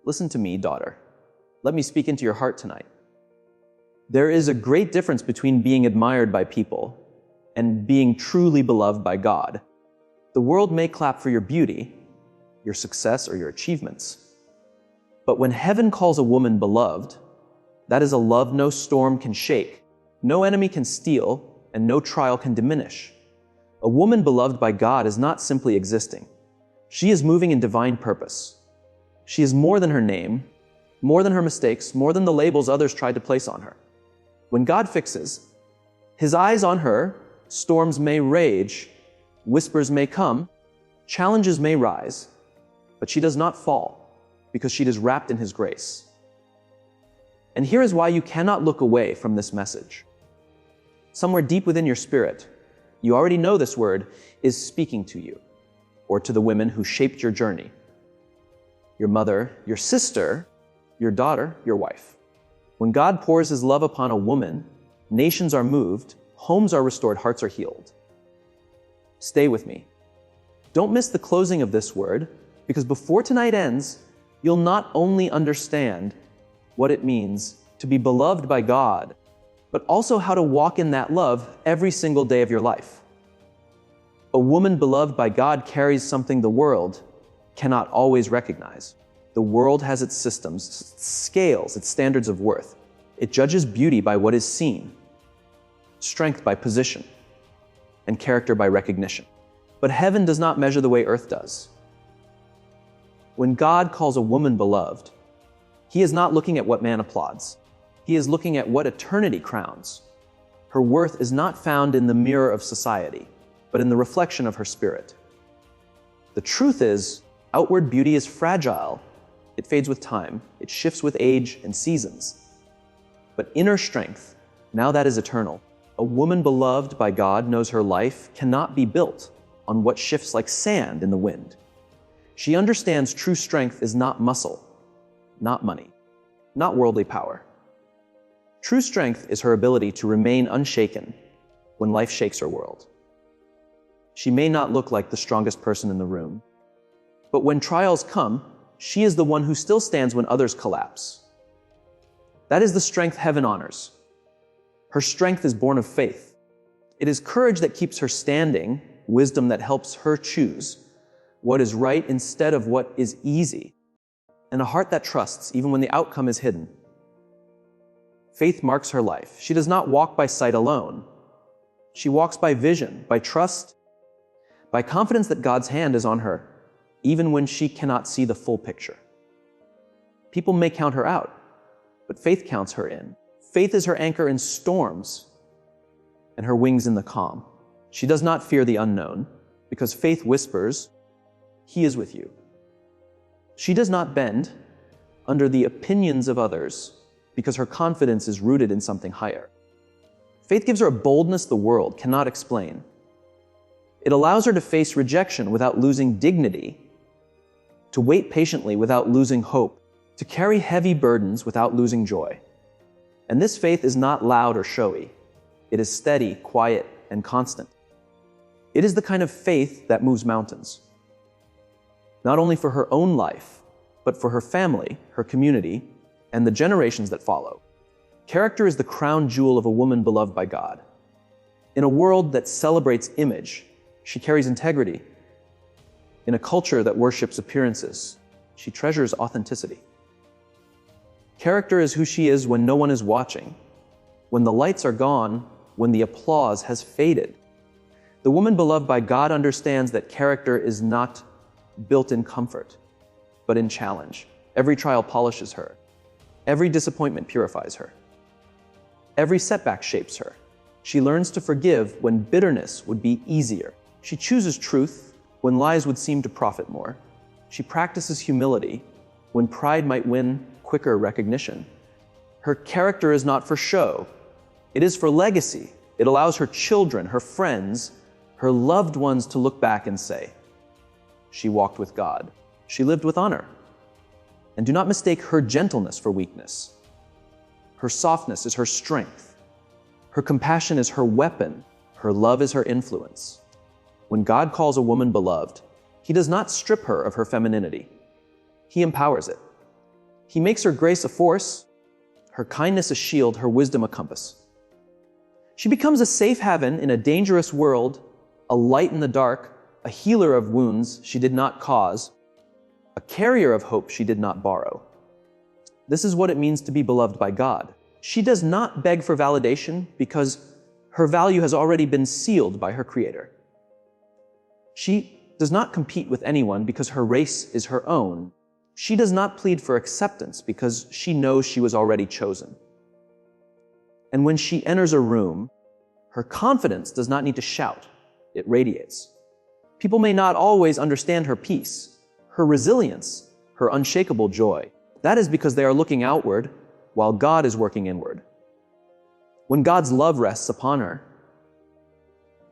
Listen to me, daughter. Let me speak into your heart tonight. There is a great difference between being admired by people and being truly beloved by God. The world may clap for your beauty, your success, or your achievements. But when heaven calls a woman beloved, that is a love no storm can shake, no enemy can steal, and no trial can diminish. A woman beloved by God is not simply existing. She is moving in divine purpose. She is more than her name, more than her mistakes, more than the labels others tried to place on her. When God fixes His eyes on her, storms may rage, whispers may come, challenges may rise, but she does not fall because she is wrapped in His grace. And here is why you cannot look away from this message. Somewhere deep within your spirit, you already know this word is speaking to you, or to the women who shaped your journey. Your mother, your sister, your daughter, your wife. When God pours His love upon a woman, nations are moved, homes are restored, hearts are healed. Stay with me. Don't miss the closing of this word, because before tonight ends, you'll not only understand what it means to be beloved by God, but also how to walk in that love every single day of your life. A woman beloved by God carries something the world cannot always recognize. The world has its systems, its scales, its standards of worth. It judges beauty by what is seen, strength by position, and character by recognition. But heaven does not measure the way earth does. When God calls a woman beloved, He is not looking at what man applauds. He is looking at what eternity crowns. Her worth is not found in the mirror of society, but in the reflection of her spirit. The truth is, outward beauty is fragile. It fades with time. It shifts with age and seasons. But inner strength, now that is eternal. A woman beloved by God knows her life cannot be built on what shifts like sand in the wind. She understands true strength is not muscle, not money, not worldly power. True strength is her ability to remain unshaken when life shakes her world. She may not look like the strongest person in the room, but when trials come, she is the one who still stands when others collapse. That is the strength heaven honors. Her strength is born of faith. It is courage that keeps her standing, wisdom that helps her choose what is right instead of what is easy, and a heart that trusts even when the outcome is hidden. Faith marks her life. She does not walk by sight alone. She walks by vision, by trust, by confidence that God's hand is on her, even when she cannot see the full picture. People may count her out, but faith counts her in. Faith is her anchor in storms and her wings in the calm. She does not fear the unknown because faith whispers, He is with you. She does not bend under the opinions of others because her confidence is rooted in something higher. Faith gives her a boldness the world cannot explain. It allows her to face rejection without losing dignity, to wait patiently without losing hope, to carry heavy burdens without losing joy. And this faith is not loud or showy. It is steady, quiet, and constant. It is the kind of faith that moves mountains, not only for her own life, but for her family, her community, and the generations that follow. Character is the crown jewel of a woman beloved by God. In a world that celebrates image, she carries integrity. In a culture that worships appearances, she treasures authenticity. Character is who she is when no one is watching, when the lights are gone, when the applause has faded. The woman beloved by God understands that character is not built in comfort, but in challenge. Every trial polishes her. Every disappointment purifies her. Every setback shapes her. She learns to forgive when bitterness would be easier. She chooses truth when lies would seem to profit more. She practices humility when pride might win quicker recognition. Her character is not for show. It is for legacy. It allows her children, her friends, her loved ones to look back and say, she walked with God. She lived with honor. And do not mistake her gentleness for weakness. Her softness is her strength. Her compassion is her weapon. Her love is her influence. When God calls a woman beloved, He does not strip her of her femininity. He empowers it. He makes her grace a force, her kindness a shield, her wisdom a compass. She becomes a safe haven in a dangerous world, a light in the dark, a healer of wounds she did not cause, a carrier of hope she did not borrow. This is what it means to be beloved by God. She does not beg for validation because her value has already been sealed by her Creator. She does not compete with anyone because her race is her own. She does not plead for acceptance because she knows she was already chosen. And when she enters a room, her confidence does not need to shout, it radiates. People may not always understand her peace, her resilience, her unshakable joy. That is because they are looking outward while God is working inward. When God's love rests upon her,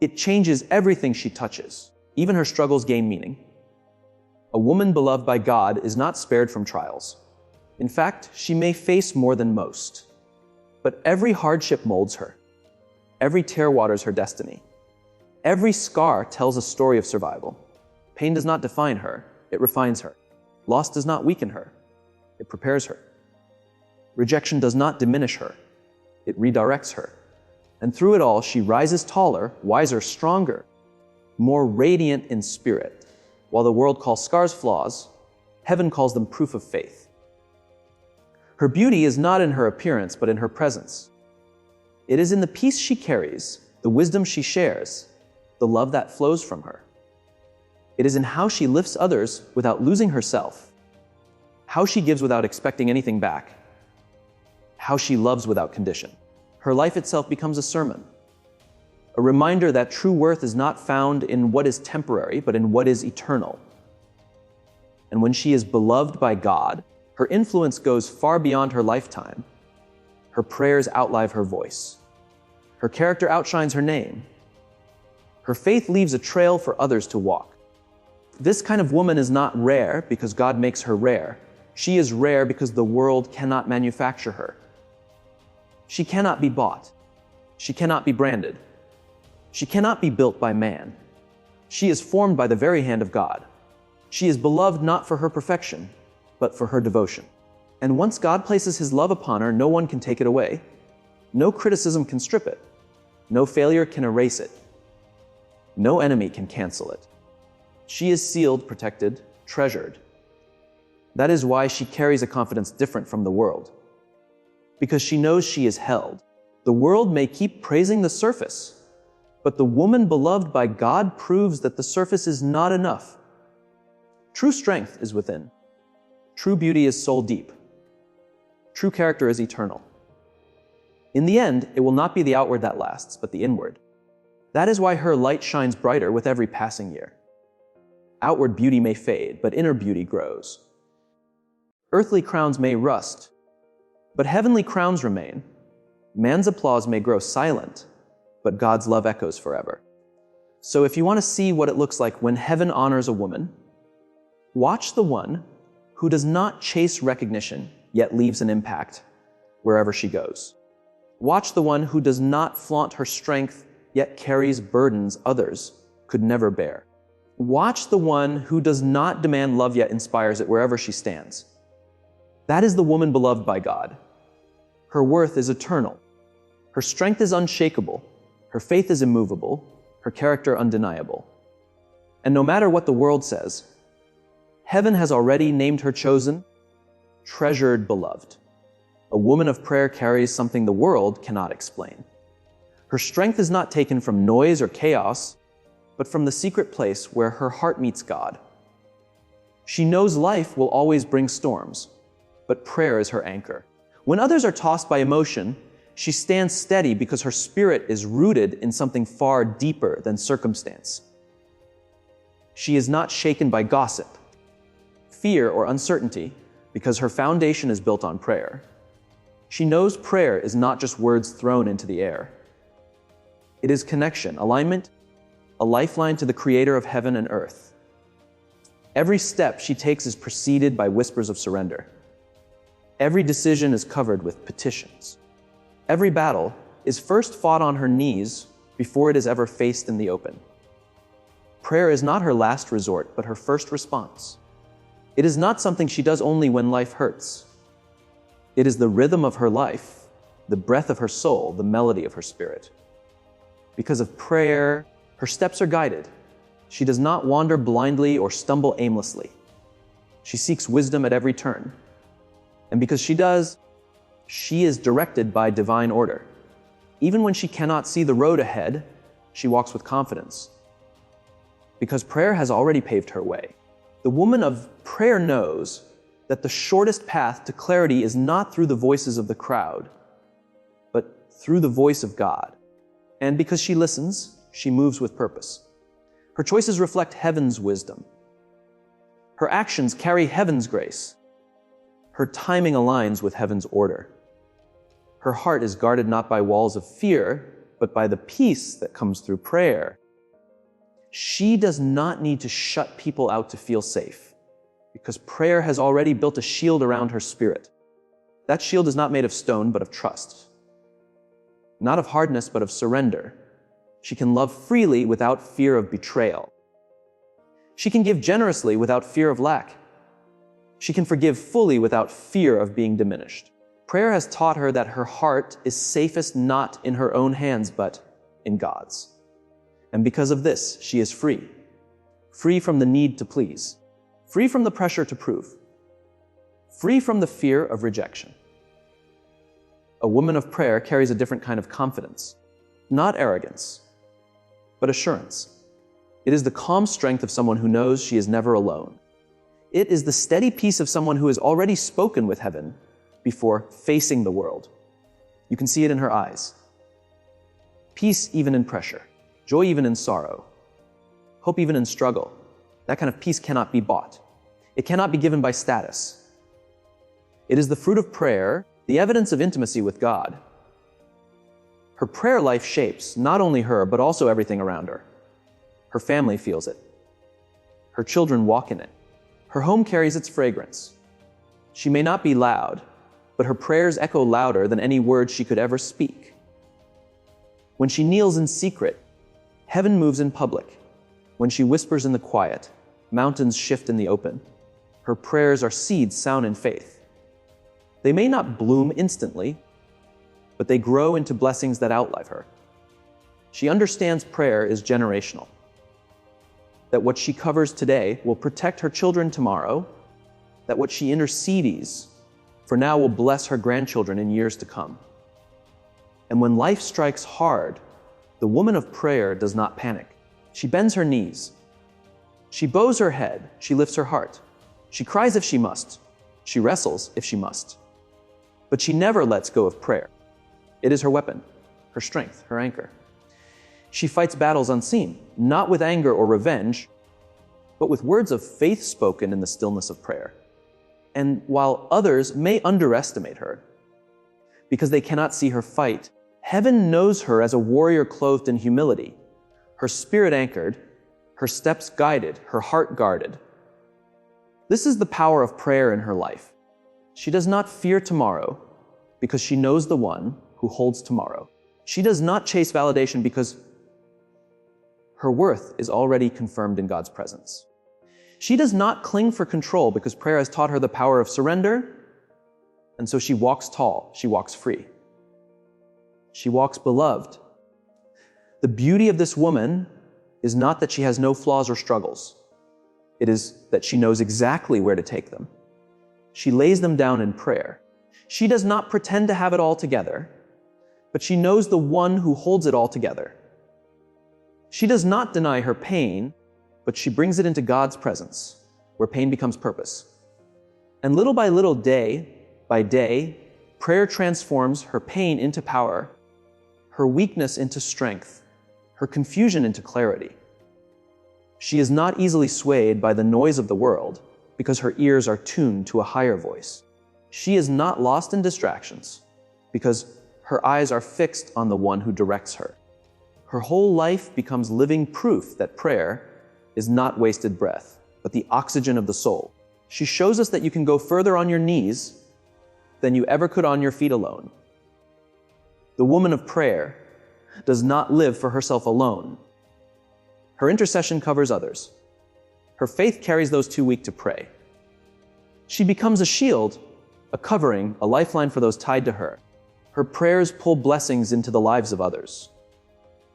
it changes everything she touches. Even her struggles gain meaning. A woman beloved by God is not spared from trials. In fact, she may face more than most. But every hardship molds her. Every tear waters her destiny. Every scar tells a story of survival. Pain does not define her, it refines her. Loss does not weaken her, it prepares her. Rejection does not diminish her, it redirects her. And through it all, she rises taller, wiser, stronger, more radiant in spirit. While the world calls scars flaws, heaven calls them proof of faith. Her beauty is not in her appearance, but in her presence. It is in the peace she carries, the wisdom she shares, the love that flows from her. It is in how she lifts others without losing herself, how she gives without expecting anything back, how she loves without condition. Her life itself becomes a sermon, a reminder that true worth is not found in what is temporary, but in what is eternal. And when she is beloved by God, her influence goes far beyond her lifetime. Her prayers outlive her voice. Her character outshines her name. Her faith leaves a trail for others to walk. This kind of woman is not rare because God makes her rare. She is rare because the world cannot manufacture her. She cannot be bought. She cannot be branded. She cannot be built by man. She is formed by the very hand of God. She is beloved not for her perfection, but for her devotion. And once God places His love upon her, no one can take it away. No criticism can strip it. No failure can erase it. No enemy can cancel it. She is sealed, protected, treasured. That is why she carries a confidence different from the world. Because she knows she is held. The world may keep praising the surface, but the woman beloved by God proves that the surface is not enough. True strength is within. True beauty is soul deep. True character is eternal. In the end, it will not be the outward that lasts, but the inward. That is why her light shines brighter with every passing year. Outward beauty may fade, but inner beauty grows. Earthly crowns may rust, but heavenly crowns remain. Man's applause may grow silent, but God's love echoes forever. So if you want to see what it looks like when heaven honors a woman, watch the one who does not chase recognition, yet leaves an impact wherever she goes. Watch the one who does not flaunt her strength, yet carries burdens others could never bear. Watch the one who does not demand love, yet inspires it wherever she stands. That is the woman beloved by God. Her worth is eternal. Her strength is unshakable. Her faith is immovable. Her character undeniable. And no matter what the world says, heaven has already named her chosen, treasured, beloved. A woman of prayer carries something the world cannot explain. Her strength is not taken from noise or chaos, but from the secret place where her heart meets God. She knows life will always bring storms, but prayer is her anchor. When others are tossed by emotion, she stands steady because her spirit is rooted in something far deeper than circumstance. She is not shaken by gossip, fear, or uncertainty because her foundation is built on prayer. She knows prayer is not just words thrown into the air. It is connection, alignment, a lifeline to the Creator of heaven and earth. Every step she takes is preceded by whispers of surrender. Every decision is covered with petitions. Every battle is first fought on her knees before it is ever faced in the open. Prayer is not her last resort, but her first response. It is not something she does only when life hurts. It is the rhythm of her life, the breath of her soul, the melody of her spirit. Because of prayer, her steps are guided. She does not wander blindly or stumble aimlessly. She seeks wisdom at every turn. And because she does, she is directed by divine order. Even when she cannot see the road ahead, she walks with confidence. Because prayer has already paved her way. The woman of prayer knows that the shortest path to clarity is not through the voices of the crowd, but through the voice of God. And because she listens, she moves with purpose. Her choices reflect heaven's wisdom. Her actions carry heaven's grace. Her timing aligns with heaven's order. Her heart is guarded not by walls of fear, but by the peace that comes through prayer. She does not need to shut people out to feel safe, because prayer has already built a shield around her spirit. That shield is not made of stone, but of trust. Not of hardness, but of surrender. She can love freely without fear of betrayal. She can give generously without fear of lack. She can forgive fully without fear of being diminished. Prayer has taught her that her heart is safest not in her own hands, but in God's. And because of this, she is free. Free from the need to please. Free from the pressure to prove. Free from the fear of rejection. A woman of prayer carries a different kind of confidence. Not arrogance, but assurance. It is the calm strength of someone who knows she is never alone. It is the steady peace of someone who has already spoken with heaven before facing the world. You can see it in her eyes. Peace even in pressure. Joy even in sorrow. Hope even in struggle. That kind of peace cannot be bought. It cannot be given by status. It is the fruit of prayer, the evidence of intimacy with God. Her prayer life shapes not only her, but also everything around her. Her family feels it. Her children walk in it. Her home carries its fragrance. She may not be loud, but her prayers echo louder than any words she could ever speak. When she kneels in secret, heaven moves in public. When she whispers in the quiet, mountains shift in the open. Her prayers are seeds sown in faith. They may not bloom instantly, but they grow into blessings that outlive her. She understands prayer is generational, that what she covers today will protect her children tomorrow, that what she intercedes for now will bless her grandchildren in years to come. And when life strikes hard, the woman of prayer does not panic. She bends her knees. She bows her head. She lifts her heart. She cries if she must. She wrestles if she must. But she never lets go of prayer. It is her weapon, her strength, her anchor. She fights battles unseen, not with anger or revenge, but with words of faith spoken in the stillness of prayer. And while others may underestimate her, because they cannot see her fight, heaven knows her as a warrior clothed in humility, her spirit anchored, her steps guided, her heart guarded. This is the power of prayer in her life. She does not fear tomorrow because she knows the one who holds tomorrow. She does not chase validation because her worth is already confirmed in God's presence. She does not cling for control because prayer has taught her the power of surrender, and so she walks tall, she walks free. She walks beloved. The beauty of this woman is not that she has no flaws or struggles. It is that she knows exactly where to take them. She lays them down in prayer. She does not pretend to have it all together, but she knows the one who holds it all together. She does not deny her pain, but she brings it into God's presence, where pain becomes purpose. And little by little, day by day, prayer transforms her pain into power, her weakness into strength, her confusion into clarity. She is not easily swayed by the noise of the world because her ears are tuned to a higher voice. She is not lost in distractions because her eyes are fixed on the one who directs her. Her whole life becomes living proof that prayer is not wasted breath, but the oxygen of the soul. She shows us that you can go further on your knees than you ever could on your feet alone. The woman of prayer does not live for herself alone. Her intercession covers others. Her faith carries those too weak to pray. She becomes a shield a covering, a lifeline for those tied to her. Her prayers pull blessings into the lives of others.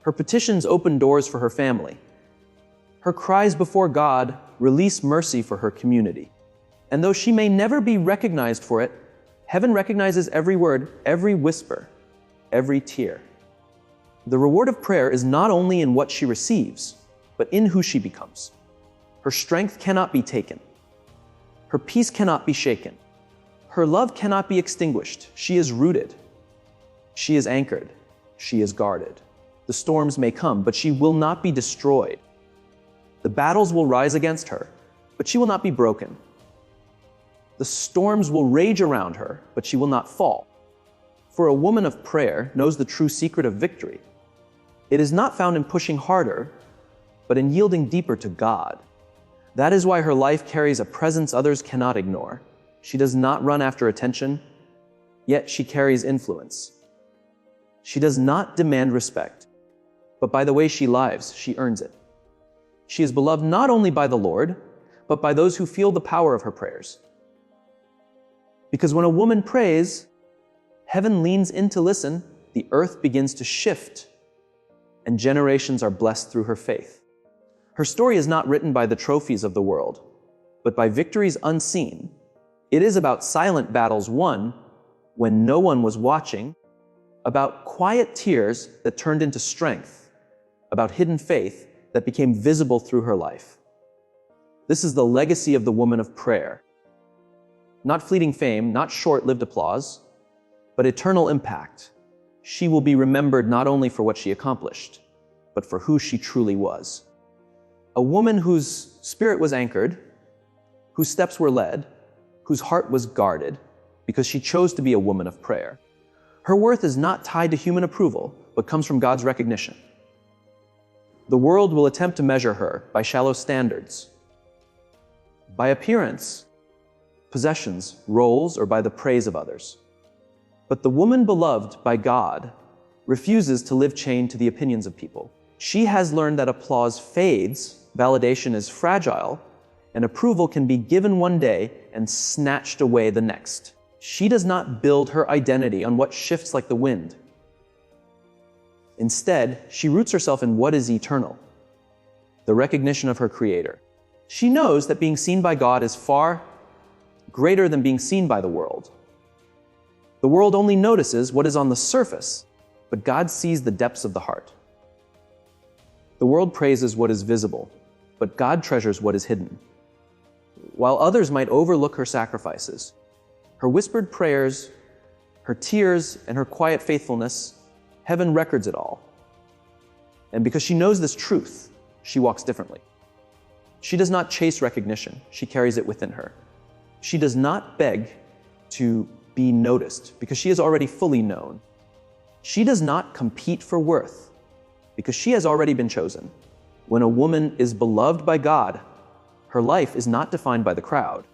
Her petitions open doors for her family. Her cries before God release mercy for her community. And though she may never be recognized for it, heaven recognizes every word, every whisper, every tear. The reward of prayer is not only in what she receives, but in who she becomes. Her strength cannot be taken. Her peace cannot be shaken. Her love cannot be extinguished. She is rooted. She is anchored. She is guarded. The storms may come, but she will not be destroyed. The battles will rise against her, but she will not be broken. The storms will rage around her, but she will not fall. For a woman of prayer knows the true secret of victory. It is not found in pushing harder, but in yielding deeper to God. That is why her life carries a presence others cannot ignore. She does not run after attention, yet she carries influence. She does not demand respect, but by the way she lives, she earns it. She is beloved not only by the Lord, but by those who feel the power of her prayers. Because when a woman prays, heaven leans in to listen, the earth begins to shift, and generations are blessed through her faith. Her story is not written by the trophies of the world, but by victories unseen. It is about silent battles won when no one was watching, about quiet tears that turned into strength, about hidden faith that became visible through her life. This is the legacy of the woman of prayer. Not fleeting fame, not short-lived applause, but eternal impact. She will be remembered not only for what she accomplished, but for who she truly was. A woman whose spirit was anchored, whose steps were led, whose heart was guarded, because she chose to be a woman of prayer. Her worth is not tied to human approval, but comes from God's recognition. The world will attempt to measure her by shallow standards, by appearance, possessions, roles, or by the praise of others. But the woman beloved by God refuses to live chained to the opinions of people. She has learned that applause fades, validation is fragile, and approval can be given one day and snatched away the next. She does not build her identity on what shifts like the wind. Instead, she roots herself in what is eternal, the recognition of her Creator. She knows that being seen by God is far greater than being seen by the world. The world only notices what is on the surface, but God sees the depths of the heart. The world praises what is visible, but God treasures what is hidden. While others might overlook her sacrifices, her whispered prayers, her tears, and her quiet faithfulness, heaven records it all. And because she knows this truth, she walks differently. She does not chase recognition, she carries it within her. She does not beg to be noticed because she is already fully known. She does not compete for worth because she has already been chosen. When a woman is beloved by God, her life is not defined by the crowd.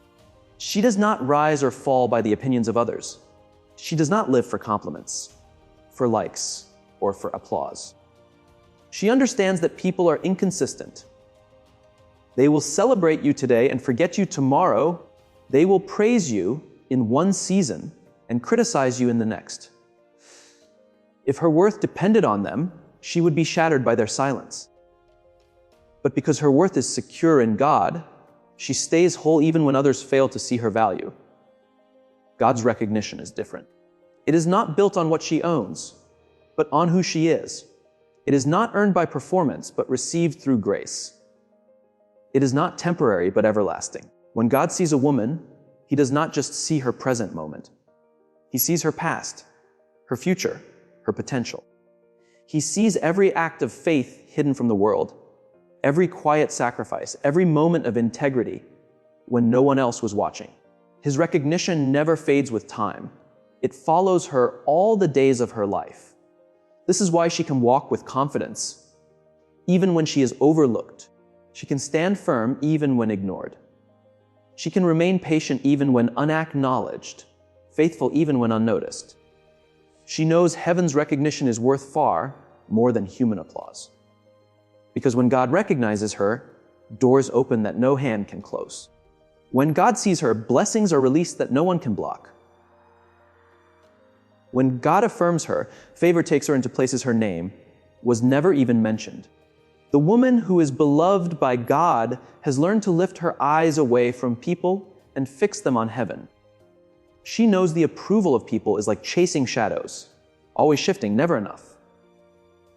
She does not rise or fall by the opinions of others. She does not live for compliments, for likes, or for applause. She understands that people are inconsistent. They will celebrate you today and forget you tomorrow. They will praise you in one season and criticize you in the next. If her worth depended on them, she would be shattered by their silence. But because her worth is secure in God, she stays whole even when others fail to see her value. God's recognition is different. It is not built on what she owns, but on who she is. It is not earned by performance, but received through grace. It is not temporary, but everlasting. When God sees a woman, He does not just see her present moment. He sees her past, her future, her potential. He sees every act of faith hidden from the world, every quiet sacrifice, every moment of integrity when no one else was watching. His recognition never fades with time. It follows her all the days of her life. This is why she can walk with confidence, even when she is overlooked. She can stand firm even when ignored. She can remain patient even when unacknowledged, faithful even when unnoticed. She knows heaven's recognition is worth far more than human applause. Because when God recognizes her, doors open that no hand can close. When God sees her, blessings are released that no one can block. When God affirms her, favor takes her into places her name was never even mentioned. The woman who is beloved by God has learned to lift her eyes away from people and fix them on heaven. She knows the approval of people is like chasing shadows, always shifting, never enough.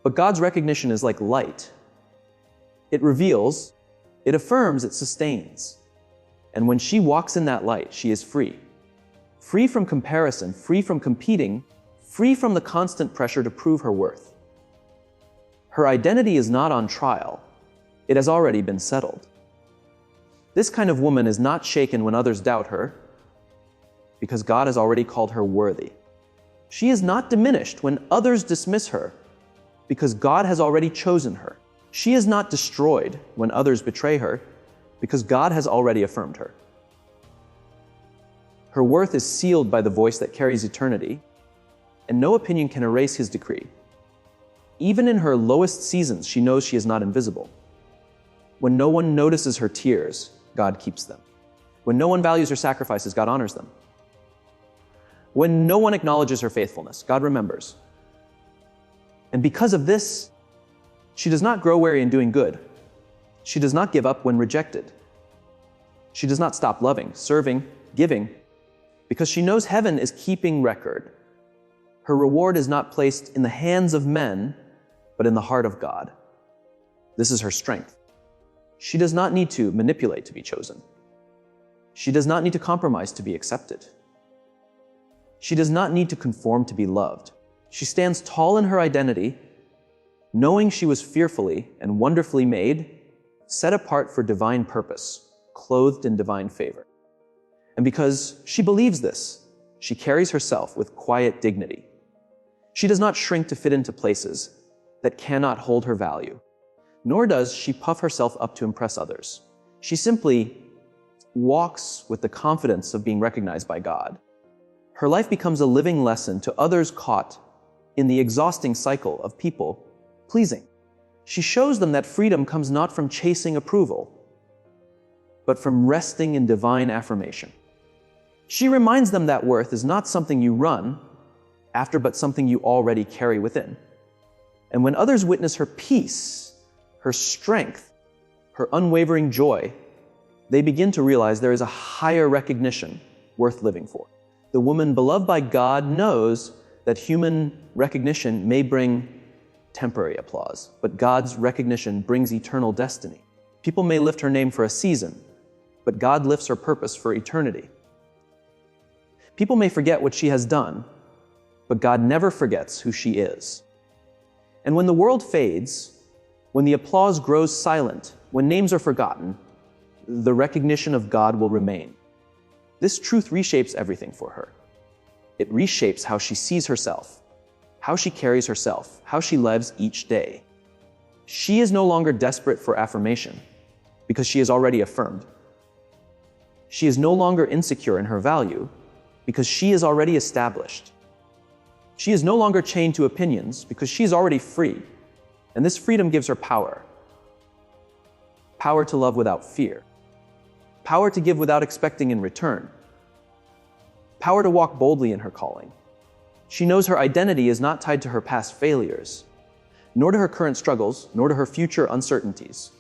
But God's recognition is like light. It reveals, it affirms, it sustains. And when she walks in that light, she is free. Free from comparison, free from competing, free from the constant pressure to prove her worth. Her identity is not on trial. It has already been settled. This kind of woman is not shaken when others doubt her, because God has already called her worthy. She is not diminished when others dismiss her, because God has already chosen her. She is not destroyed when others betray her, because God has already affirmed her. Her worth is sealed by the voice that carries eternity, and no opinion can erase His decree. Even in her lowest seasons, she knows she is not invisible. When no one notices her tears, God keeps them. When no one values her sacrifices, God honors them. When no one acknowledges her faithfulness, God remembers. And because of this, she does not grow weary in doing good. She does not give up when rejected. She does not stop loving, serving, giving, because she knows heaven is keeping record. Her reward is not placed in the hands of men, but in the heart of God. This is her strength. She does not need to manipulate to be chosen. She does not need to compromise to be accepted. She does not need to conform to be loved. She stands tall in her identity, knowing she was fearfully and wonderfully made, set apart for divine purpose, clothed in divine favor. And because she believes this, she carries herself with quiet dignity. She does not shrink to fit into places that cannot hold her value, nor does she puff herself up to impress others. She simply walks with the confidence of being recognized by God. Her life becomes a living lesson to others caught in the exhausting cycle of people pleasing. She shows them that freedom comes not from chasing approval, but from resting in divine affirmation. She reminds them that worth is not something you run after, but something you already carry within. And when others witness her peace, her strength, her unwavering joy, they begin to realize there is a higher recognition worth living for. The woman beloved by God knows that human recognition may bring temporary applause, but God's recognition brings eternal destiny. People may lift her name for a season, but God lifts her purpose for eternity. People may forget what she has done, but God never forgets who she is. And when the world fades, when the applause grows silent, when names are forgotten, the recognition of God will remain. This truth reshapes everything for her. It reshapes how she sees herself, how she carries herself, how she lives each day. She is no longer desperate for affirmation because she is already affirmed. She is no longer insecure in her value because she is already established. She is no longer chained to opinions because she is already free, and this freedom gives her power. Power to love without fear. Power to give without expecting in return. Power to walk boldly in her calling. She knows her identity is not tied to her past failures, nor to her current struggles, nor to her future uncertainties.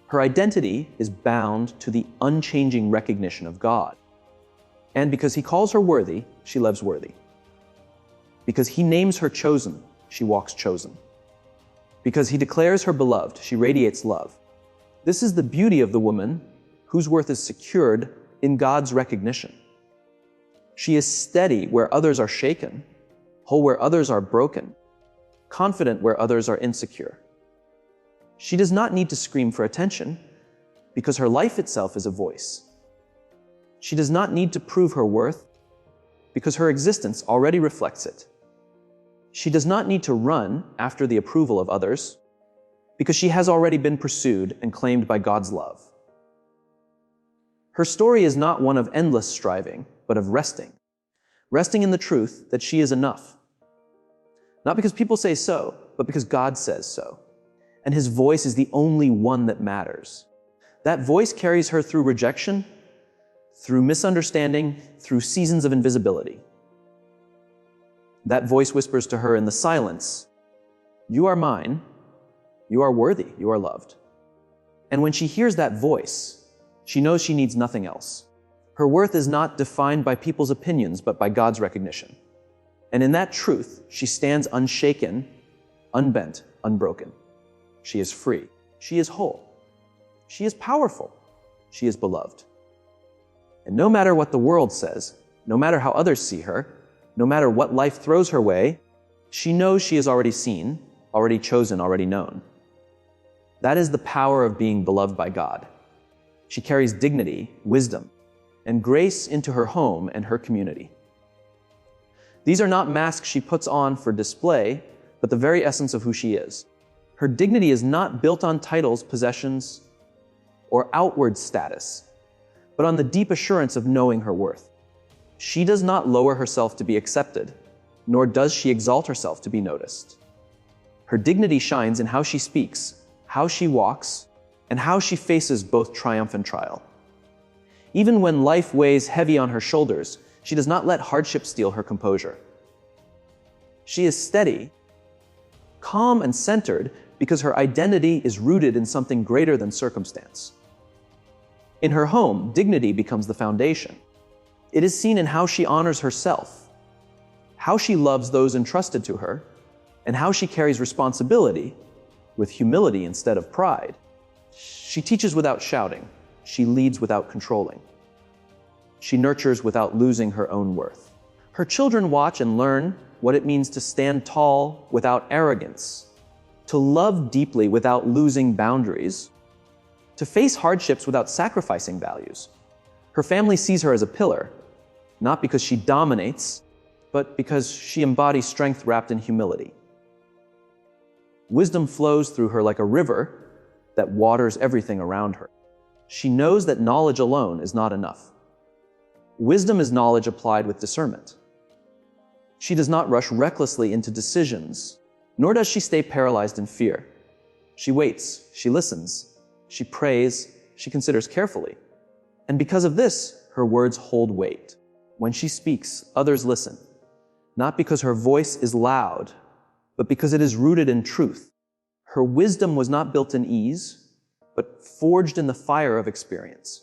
Her identity is bound to the unchanging recognition of God. And because He calls her worthy, she lives worthy. Because He names her chosen, she walks chosen. Because He declares her beloved, she radiates love. This is the beauty of the woman whose worth is secured in God's recognition. She is steady where others are shaken, whole where others are broken, confident where others are insecure. She does not need to scream for attention because her life itself is a voice. She does not need to prove her worth because her existence already reflects it. She does not need to run after the approval of others because she has already been pursued and claimed by God's love. Her story is not one of endless striving, but of resting. Resting in the truth that she is enough. Not because people say so, but because God says so. And His voice is the only one that matters. That voice carries her through rejection, through misunderstanding, through seasons of invisibility. That voice whispers to her in the silence, "You are mine, you are worthy, you are loved." And when she hears that voice, she knows she needs nothing else. Her worth is not defined by people's opinions, but by God's recognition. And in that truth, she stands unshaken, unbent, unbroken. She is free. She is whole. She is powerful. She is beloved. And no matter what the world says, no matter how others see her, no matter what life throws her way, she knows she is already seen, already chosen, already known. That is the power of being beloved by God. She carries dignity, wisdom, and grace into her home and her community. These are not masks she puts on for display, but the very essence of who she is. Her dignity is not built on titles, possessions, or outward status, but on the deep assurance of knowing her worth. She does not lower herself to be accepted, nor does she exalt herself to be noticed. Her dignity shines in how she speaks, how she walks, and how she faces both triumph and trial. Even when life weighs heavy on her shoulders, she does not let hardship steal her composure. She is steady, calm, and centered because her identity is rooted in something greater than circumstance. In her home, dignity becomes the foundation. It is seen in how she honors herself, how she loves those entrusted to her, and how she carries responsibility with humility instead of pride. She teaches without shouting. She leads without controlling. She nurtures without losing her own worth. Her children watch and learn what it means to stand tall without arrogance, to love deeply without losing boundaries, to face hardships without sacrificing values. Her family sees her as a pillar, not because she dominates, but because she embodies strength wrapped in humility. Wisdom flows through her like a river that waters everything around her. She knows that knowledge alone is not enough. Wisdom is knowledge applied with discernment. She does not rush recklessly into decisions, nor does she stay paralyzed in fear. She waits, she listens, she prays, she considers carefully. And because of this, her words hold weight. When she speaks, others listen, not because her voice is loud, but because it is rooted in truth. Her wisdom was not built in ease, but forged in the fire of experience.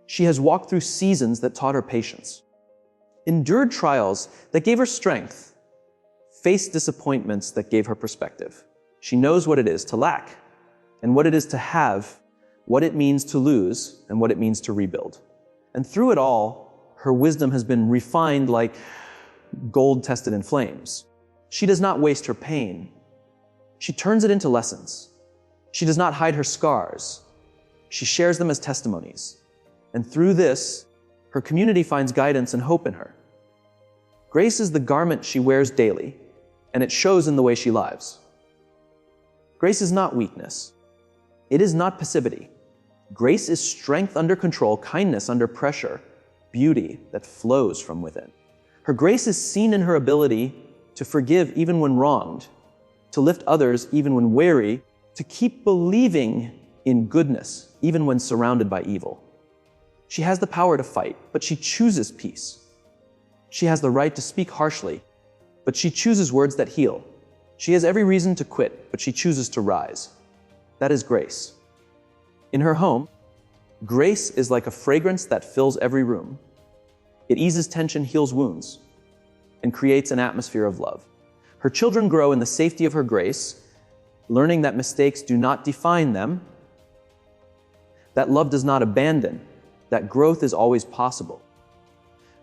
She has walked through seasons that taught her patience, endured trials that gave her strength, faced disappointments that gave her perspective. She knows what it is to lack, and what it is to have, what it means to lose, and what it means to rebuild. And through it all, her wisdom has been refined like gold tested in flames. She does not waste her pain. She turns it into lessons. She does not hide her scars. She shares them as testimonies. And through this, her community finds guidance and hope in her. Grace is the garment she wears daily, and it shows in the way she lives. Grace is not weakness. It is not passivity. Grace is strength under control, kindness under pressure, beauty that flows from within. Her grace is seen in her ability to forgive even when wronged, to lift others even when weary, to keep believing in goodness even when surrounded by evil. She has the power to fight, but she chooses peace. She has the right to speak harshly, but she chooses words that heal. She has every reason to quit, but she chooses to rise. That is grace. In her home, grace is like a fragrance that fills every room. It eases tension, heals wounds, and creates an atmosphere of love. Her children grow in the safety of her grace, learning that mistakes do not define them, that love does not abandon, that growth is always possible.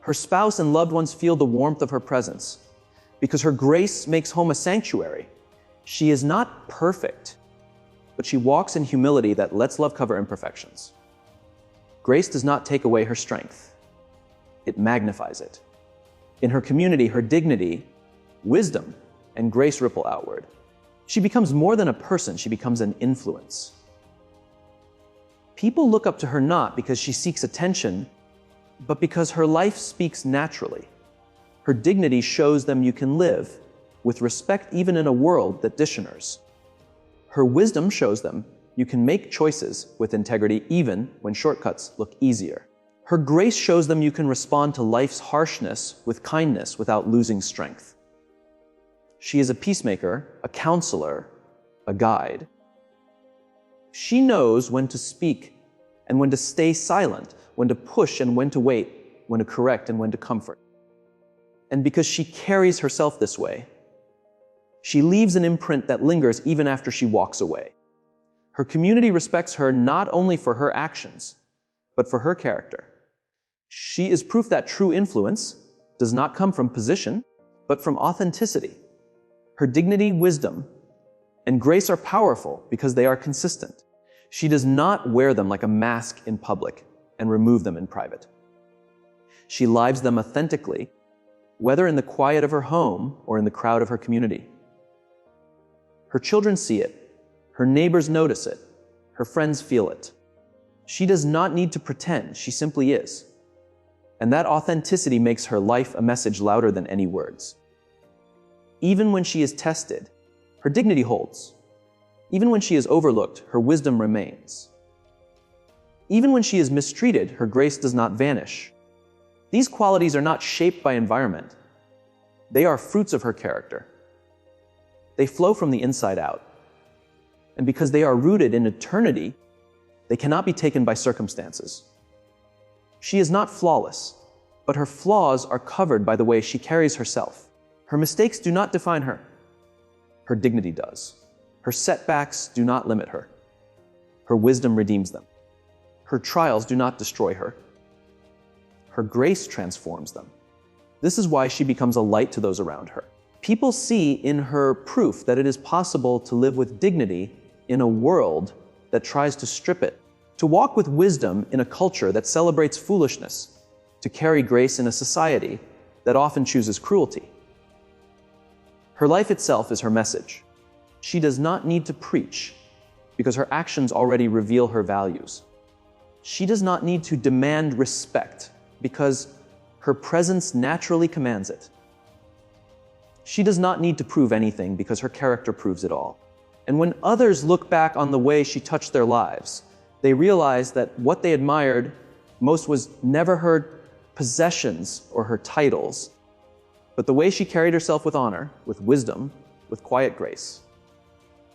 Her spouse and loved ones feel the warmth of her presence because her grace makes home a sanctuary. She is not perfect, but she walks in humility that lets love cover imperfections. Grace does not take away her strength. It magnifies it. In her community, her dignity, wisdom, and grace ripple outward. She becomes more than a person, she becomes an influence. People look up to her not because she seeks attention, but because her life speaks naturally. Her dignity shows them you can live with respect even in a world that dishonors. Her wisdom shows them you can make choices with integrity even when shortcuts look easier. Her grace shows them you can respond to life's harshness with kindness without losing strength. She is a peacemaker, a counselor, a guide. She knows when to speak and when to stay silent, when to push and when to wait, when to correct and when to comfort. And because she carries herself this way, she leaves an imprint that lingers even after she walks away. Her community respects her not only for her actions, but for her character. She is proof that true influence does not come from position, but from authenticity. Her dignity, wisdom, and grace are powerful because they are consistent. She does not wear them like a mask in public and remove them in private. She lives them authentically, whether in the quiet of her home or in the crowd of her community. Her children see it, her neighbors notice it, her friends feel it. She does not need to pretend, she simply is. And that authenticity makes her life a message louder than any words. Even when she is tested, her dignity holds. Even when she is overlooked, her wisdom remains. Even when she is mistreated, her grace does not vanish. These qualities are not shaped by environment. They are fruits of her character. They flow from the inside out. And because they are rooted in eternity, they cannot be taken by circumstances. She is not flawless, but her flaws are covered by the way she carries herself. Her mistakes do not define her. Her dignity does. Her setbacks do not limit her. Her wisdom redeems them. Her trials do not destroy her. Her grace transforms them. This is why she becomes a light to those around her. People see in her proof that it is possible to live with dignity in a world that tries to strip it, to walk with wisdom in a culture that celebrates foolishness, to carry grace in a society that often chooses cruelty. Her life itself is her message. She does not need to preach because her actions already reveal her values. She does not need to demand respect because her presence naturally commands it. She does not need to prove anything because her character proves it all. And when others look back on the way she touched their lives, they realize that what they admired most was never her possessions or her titles, but the way she carried herself with honor, with wisdom, with quiet grace.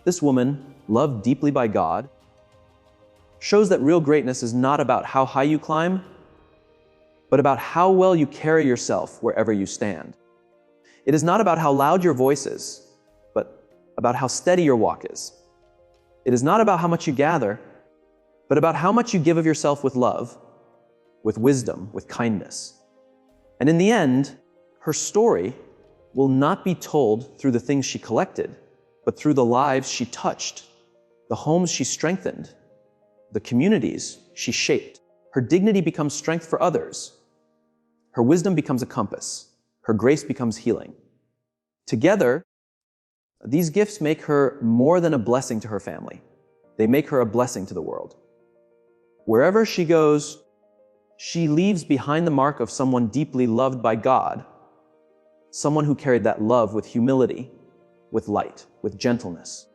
This woman, loved deeply by God, shows that real greatness is not about how high you climb, but about how well you carry yourself wherever you stand. It is not about how loud your voice is, but about how steady your walk is. It is not about how much you gather, but about how much you give of yourself with love, with wisdom, with kindness. And in the end, her story will not be told through the things she collected, but through the lives she touched, the homes she strengthened, the communities she shaped. Her dignity becomes strength for others. Her wisdom becomes a compass. Her grace becomes healing. Together, these gifts make her more than a blessing to her family. They make her a blessing to the world. Wherever she goes, she leaves behind the mark of someone deeply loved by God, someone who carried that love with humility, with light, with gentleness.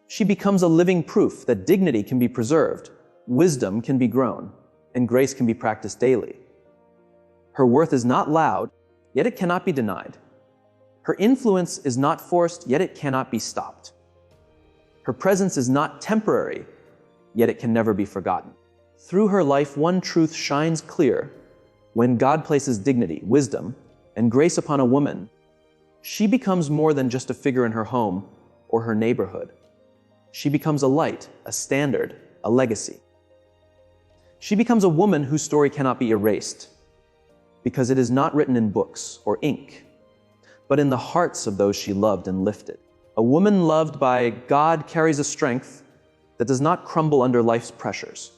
She becomes a living proof that dignity can be preserved, wisdom can be grown, and grace can be practiced daily. Her worth is not loud, yet it cannot be denied. Her influence is not forced, yet it cannot be stopped. Her presence is not temporary, yet it can never be forgotten. Through her life, one truth shines clear. When God places dignity, wisdom, and grace upon a woman, she becomes more than just a figure in her home or her neighborhood. She becomes a light, a standard, a legacy. She becomes a woman whose story cannot be erased, because it is not written in books or ink, but in the hearts of those she loved and lifted. A woman loved by God carries a strength that does not crumble under life's pressures.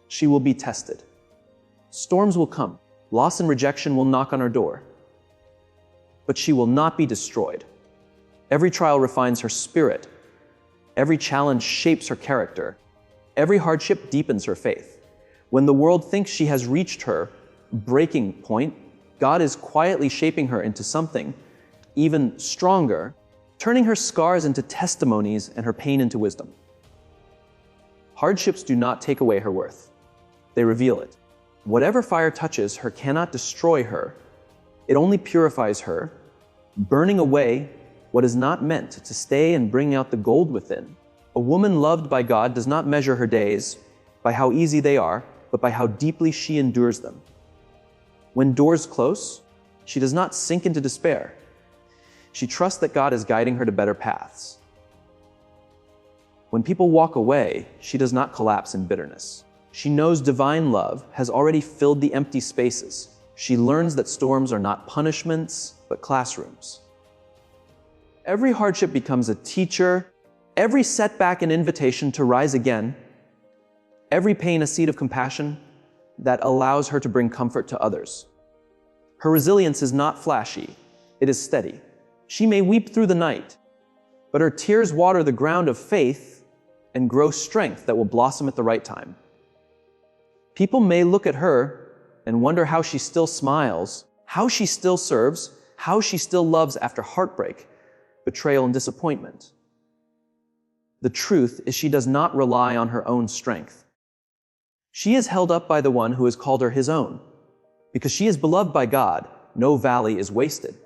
She will be tested. Storms will come. Loss and rejection will knock on her door. But she will not be destroyed. Every trial refines her spirit. Every challenge shapes her character. Every hardship deepens her faith. When the world thinks she has reached her breaking point, God is quietly shaping her into something even stronger, turning her scars into testimonies and her pain into wisdom. Hardships do not take away her worth. They reveal it. Whatever fire touches her cannot destroy her. It only purifies her, burning away what is not meant to stay and bring out the gold within. A woman loved by God does not measure her days by how easy they are, but by how deeply she endures them. When doors close, she does not sink into despair. She trusts that God is guiding her to better paths. When people walk away, she does not collapse in bitterness. She knows divine love has already filled the empty spaces. She learns that storms are not punishments, but classrooms. Every hardship becomes a teacher, every setback an invitation to rise again, every pain a seed of compassion that allows her to bring comfort to others. Her resilience is not flashy, it is steady. She may weep through the night, but her tears water the ground of faith and grow strength that will blossom at the right time. People may look at her and wonder how she still smiles, how she still serves, how she still loves after heartbreak, betrayal, and disappointment. The truth is she does not rely on her own strength. She is held up by the one who has called her his own. Because she is beloved by God, no valley is wasted.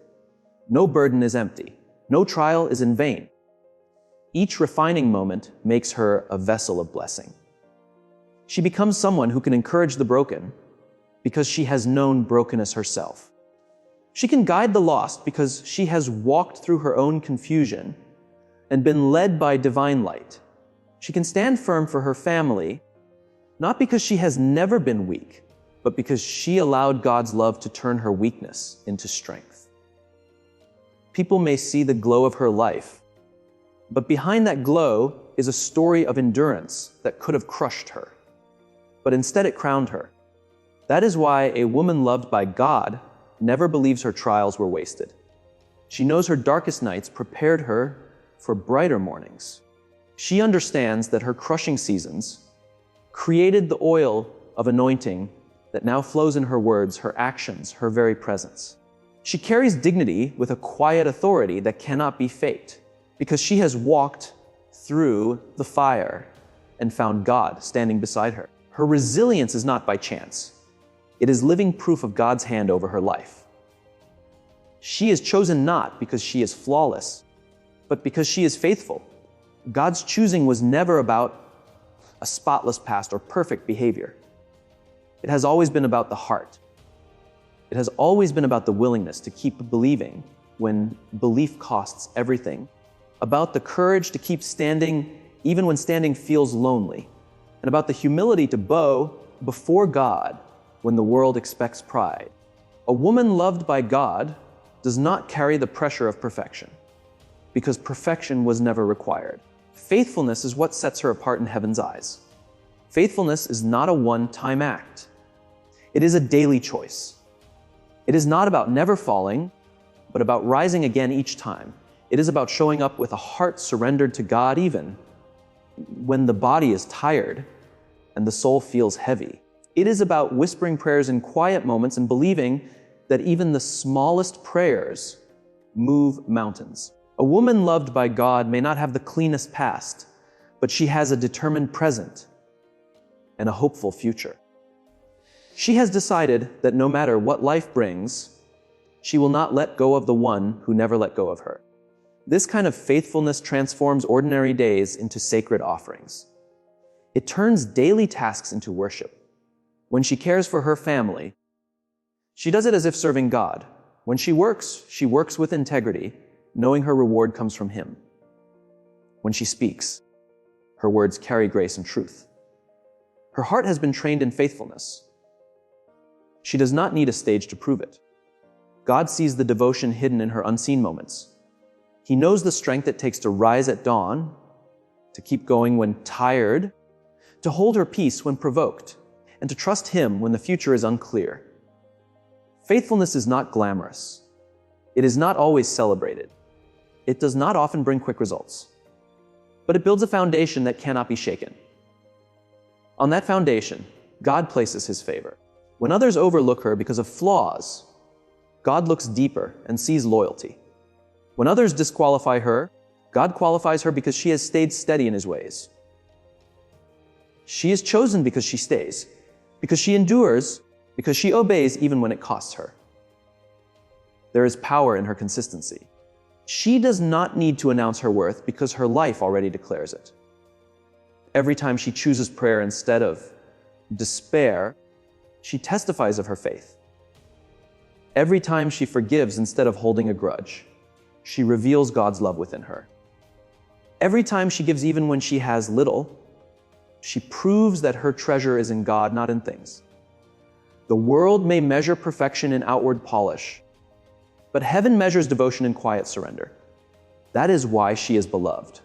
No burden is empty. No trial is in vain. Each refining moment makes her a vessel of blessing. She becomes someone who can encourage the broken because she has known brokenness herself. She can guide the lost because she has walked through her own confusion and been led by divine light. She can stand firm for her family, not because she has never been weak, but because she allowed God's love to turn her weakness into strength. People may see the glow of her life, but behind that glow is a story of endurance that could have crushed her, but instead it crowned her. That is why a woman loved by God never believes her trials were wasted. She knows her darkest nights prepared her for brighter mornings. She understands that her crushing seasons created the oil of anointing that now flows in her words, her actions, her very presence. She carries dignity with a quiet authority that cannot be faked, because she has walked through the fire and found God standing beside her. Her resilience is not by chance. It is living proof of God's hand over her life. She is chosen not because she is flawless, but because she is faithful. God's choosing was never about a spotless past or perfect behavior. It has always been about the heart. It has always been about the willingness to keep believing when belief costs everything, about the courage to keep standing even when standing feels lonely, and about the humility to bow before God when the world expects pride. A woman loved by God does not carry the pressure of perfection, because perfection was never required. Faithfulness is what sets her apart in heaven's eyes. Faithfulness is not a one-time act. It is a daily choice. It is not about never falling, but about rising again each time. It is about showing up with a heart surrendered to God even when the body is tired and the soul feels heavy. It is about whispering prayers in quiet moments and believing that even the smallest prayers move mountains. A woman loved by God may not have the cleanest past, but she has a determined present and a hopeful future. She has decided that no matter what life brings, she will not let go of the one who never let go of her. This kind of faithfulness transforms ordinary days into sacred offerings. It turns daily tasks into worship. When she cares for her family, she does it as if serving God. When she works with integrity, knowing her reward comes from Him. When she speaks, her words carry grace and truth. Her heart has been trained in faithfulness. She does not need a stage to prove it. God sees the devotion hidden in her unseen moments. He knows the strength it takes to rise at dawn, to keep going when tired, to hold her peace when provoked, and to trust Him when the future is unclear. Faithfulness is not glamorous. It is not always celebrated. It does not often bring quick results. But it builds a foundation that cannot be shaken. On that foundation, God places His favor. When others overlook her because of flaws, God looks deeper and sees loyalty. When others disqualify her, God qualifies her because she has stayed steady in His ways. She is chosen because she stays, because she endures, because she obeys even when it costs her. There is power in her consistency. She does not need to announce her worth because her life already declares it. Every time she chooses prayer instead of despair, she testifies of her faith. Every time she forgives instead of holding a grudge, she reveals God's love within her. Every time she gives even when she has little, she proves that her treasure is in God, not in things. The world may measure perfection in outward polish, but heaven measures devotion in quiet surrender. That is why she is beloved.